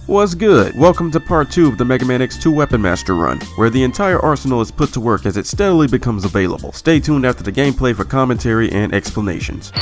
What's good? Welcome to part 2 of the Mega Man X2 Weapon Master run, where the entire arsenal is put to work as it steadily becomes available. Stay tuned after the gameplay for commentary and explanations.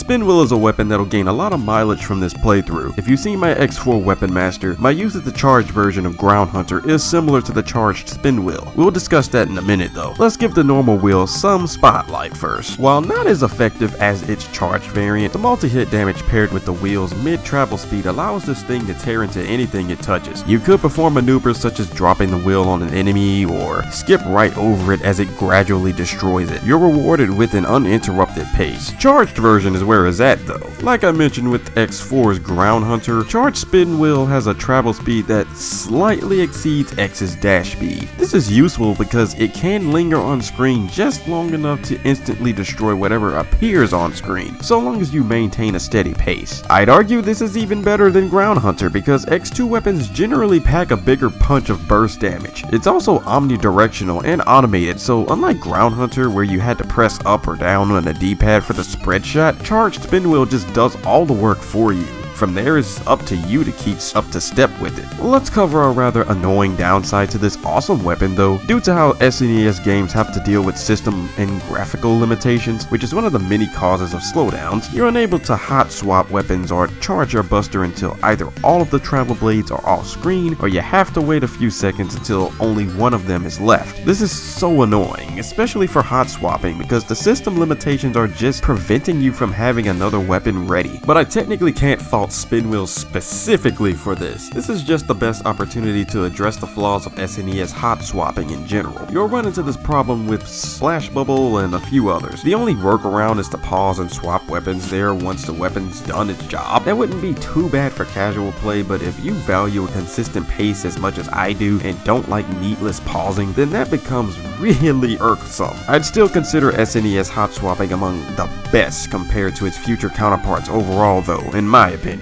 Spin Wheel is a weapon that'll gain a lot of mileage from this playthrough. If you've seen my X4 Weapon Master, my use of the charged version of Ground Hunter is similar to the charged Spin Wheel. We'll discuss that in a minute though. Let's give the normal wheel some spotlight first. While not as effective as its charged variant, the multi-hit damage paired with the wheel's mid-travel speed allows this thing to tear into anything it touches. You could perform maneuvers such as dropping the wheel on an enemy or skip right over it as it gradually destroys it. You're rewarded with an uninterrupted pace. Charged version is where it's at though. Like I mentioned with X4's Ground Hunter, charged Spin Wheel has a travel speed that slightly exceeds X's dash speed. This is useful because it can linger on screen just long enough to instantly destroy whatever appears on screen, so long as you maintain a steady pace. I'd argue this is even better than Ground Hunter because X2 weapons generally pack a bigger punch of burst damage. It's also omnidirectional and automated, so unlike Ground Hunter where you had to press up or down on the D-pad for the spread shot, charged Spin Wheel just does all the work for you. From there, it's up to you to keep up to step with it. Let's cover a rather annoying downside to this awesome weapon though. Due to how SNES games have to deal with system and graphical limitations, which is one of the many causes of slowdowns, you're unable to hot swap weapons or charge your buster until either all of the travel blades are off screen, or you have to wait a few seconds until only one of them is left. This is so annoying, especially for hot swapping, because the system limitations are just preventing you from having another weapon ready. But I technically can't fault Spin Wheel specifically for this. This is just the best opportunity to address the flaws of SNES hot swapping in general. You'll run into this problem with Splash Bubble and a few others. The only workaround is to pause and swap weapons there once the weapon's done its job. That wouldn't be too bad for casual play, but if you value a consistent pace as much as I do and don't like needless pausing, then that becomes really irksome. I'd still consider SNES hot swapping among the best compared to its future counterparts overall though, in my opinion.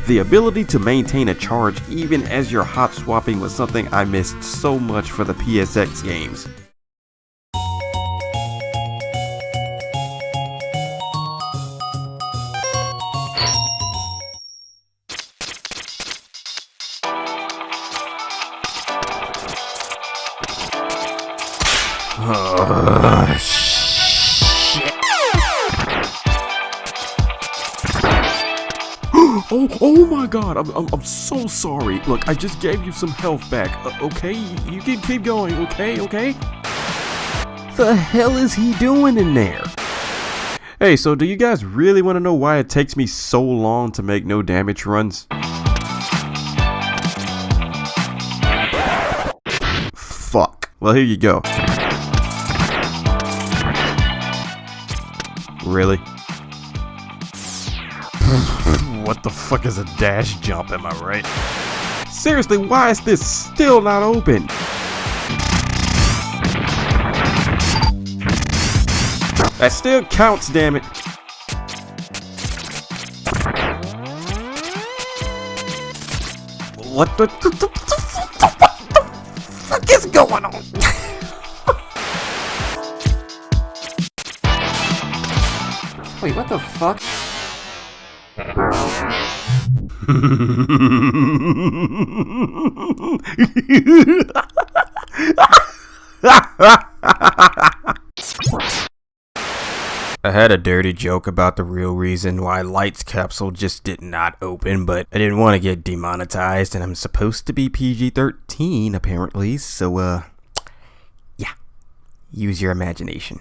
The ability to maintain a charge even as you're hot swapping was something I missed so much for the PSX games. Oh my god, I'm so sorry. Look, I just gave you some health back, okay? You can keep going, okay? The hell is he doing in there? Hey, so do you guys really want to know why it takes me so long to make no damage runs? Fuck. Well, here you go. Really? What the fuck is a dash jump, am I right? Seriously, why is this still not open? That still counts, damn it. What the fuck is going on? Wait, what the fuck? I had a dirty joke about the real reason why Light's capsule just did not open, but I didn't want to get demonetized, and I'm supposed to be PG-13 apparently, so yeah, use your imagination.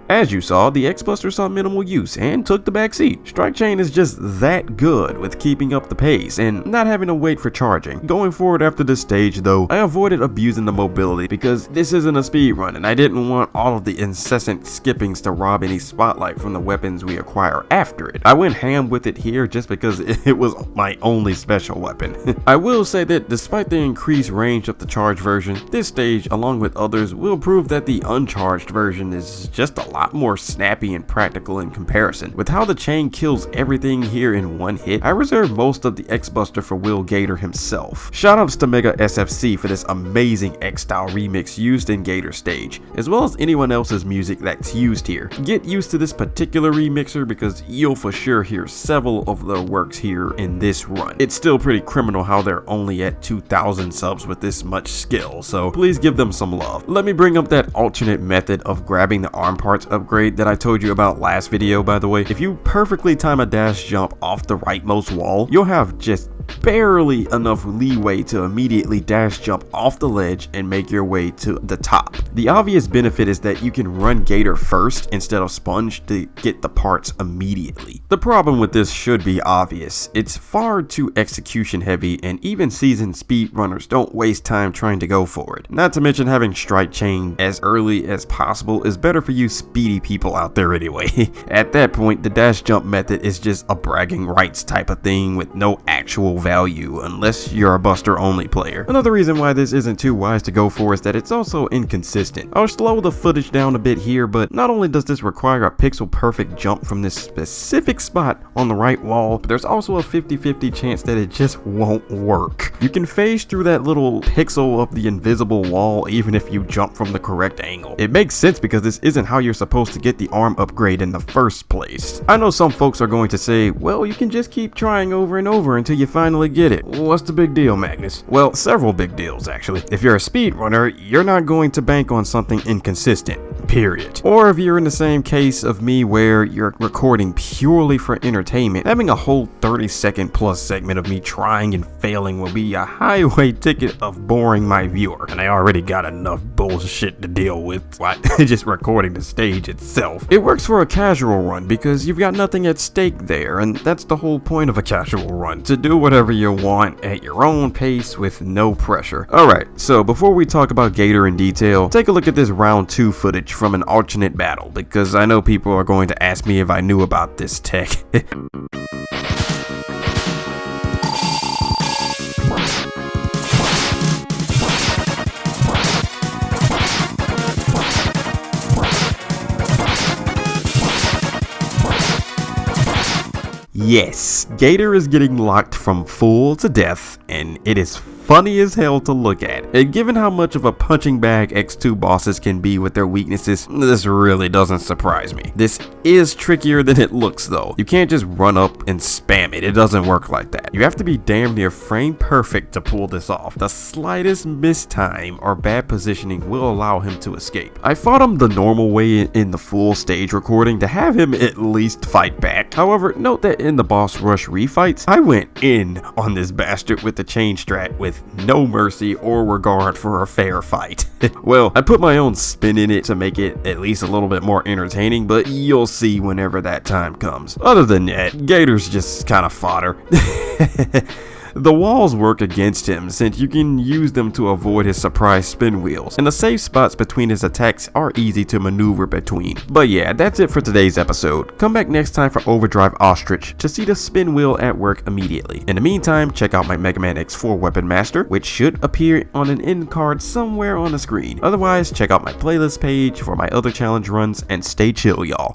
As you saw, the X-Buster saw minimal use and took the back seat. Strike Chain is just that good with keeping up the pace and not having to wait for charging. Going forward after this stage though, I avoided abusing the mobility because this isn't a speed run and I didn't want all of the incessant skippings to rob any spotlight from the weapons we acquire after it. I went ham with it here just because it was my only special weapon. I will say that despite the increased range of the charge version, this stage along with others will prove that the uncharged version is just a lot more snappy and practical in comparison. With how the chain kills everything here in one hit, I reserved most of the X-Buster for Wheel Gator himself. Shoutouts to Mega SFC for this amazing X-style remix used in Gator stage, as well as anyone else's music that's used here. Get used to this particular remixer because you'll for sure hear several of their works here in this run. It's still pretty criminal how they're only at 2,000 subs with this much skill, so please give them some love. Let me bring up that alternate method of grabbing the arm parts upgrade that I told you about last video, by the way. If you perfectly time a dash jump off the rightmost wall, you'll have just barely enough leeway to immediately dash jump off the ledge and make your way to the top. The obvious benefit is that you can run Gator first instead of Sponge to get the parts immediately. The problem with this should be obvious. It's far too execution heavy and even seasoned speedrunners don't waste time trying to go for it. Not to mention having Strike Chain as early as possible is better for you speedy people out there anyway. At that point, the dash jump method is just a bragging rights type of thing with no actual value unless you're a buster only player. Another reason why this isn't too wise to go for is that it's also inconsistent. I'll slow the footage down a bit here, but not only does this require a pixel perfect jump from this specific spot on the right wall, but there's also a 50-50 chance that it just won't work. You can phase through that little pixel of the invisible wall even if you jump from the correct angle. It makes sense because this isn't how you're supposed to get the arm upgrade in the first place. I know some folks are going to say, well, you can just keep trying over and over until you finally get it. What's the big deal, Magnus? Well, several big deals actually. If you're a speedrunner, you're not going to bank on something inconsistent, period. Or if you're in the same case of me where you're recording purely for entertainment, having a whole 30-second plus segment of me trying and failing will be a highway ticket of boring my viewer, and I already got enough bullshit to deal with just recording the stage itself. It works for a casual run because you've got nothing at stake there, and that's the whole point of a casual run, to do whatever you want at your own pace with no pressure. Alright, so before we talk about Gator in detail, take a look at this round 2 footage from an alternate battle, because I know people are going to ask me if I knew about this tech. Yes, Gator is getting locked from full to death, and it is funny as hell to look at. And given how much of a punching bag X2 bosses can be with their weaknesses, this really doesn't surprise me. This is trickier than it looks though. You can't just run up and spam it. It doesn't work like that. You have to be damn near frame perfect to pull this off. The slightest mistime or bad positioning will allow him to escape. I fought him the normal way in the full stage recording to have him at least fight back. However, note that in the boss rush refights, I went in on this bastard with the chain strat with no mercy or regard for a fair fight. Well, I put my own spin in it to make it at least a little bit more entertaining, but you'll see whenever that time comes. Other than that, Gator's just kind of fodder. The walls work against him since you can use them to avoid his surprise spin wheels, and the safe spots between his attacks are easy to maneuver between. But yeah, that's it for today's episode. Come back next time for Overdrive Ostrich to see the spin wheel at work immediately. In the meantime, check out my Mega Man X4 Weapon Master, which should appear on an end card somewhere on the screen. Otherwise, check out my playlist page for my other challenge runs, and stay chill, y'all.